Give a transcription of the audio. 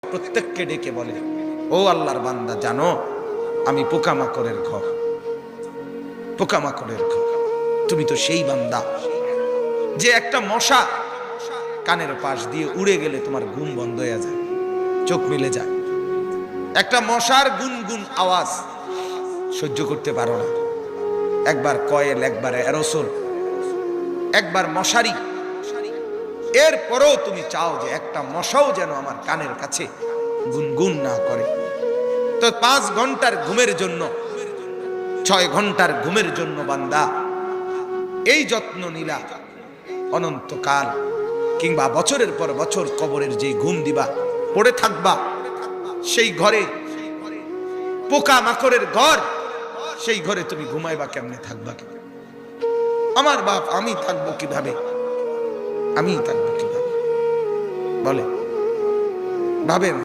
প্রত্যেককে ডেকে বলে, ও আল্লাহর বান্দা, জানো আমি পোকামাকড়ের ঘর, পোকামাকড়ের ঘর। তুমি তো সেই বান্দা যে একটা মশা কানের পাশ দিয়ে উড়ে গেলে তোমার ঘুম বন্ধ হয়ে যায়, চোখ মিলে যায়। একটা মশার গুনগুন আওয়াজ সহ্য করতে পারো না। একবার কয়েল, একবার অ্যারোসোল, একবার মশারি, এরপরেও তুমি চাও যে একটা মশাও যেন আমার কানের কাছে গুনগুন না করে। তো 5 ঘন্টার ঘুমের জন্য, 6 ঘন্টার ঘুমের জন্য বান্দা এই যত্ন নিলা, অনন্তকাল কিংবা বছরের পর বছর কবরের যে ঘুম দিবা, পড়ে থাকবা সেই ঘরে, পোকা মাকড়ের ঘর, সেই ঘরে তুমি ঘুমাইবা কেমনে, থাকবা কেমনে? আমার বাপ, আমি থাকবো কিভাবে? আমি থাকবো কিভাবে বলে? ভাবেন।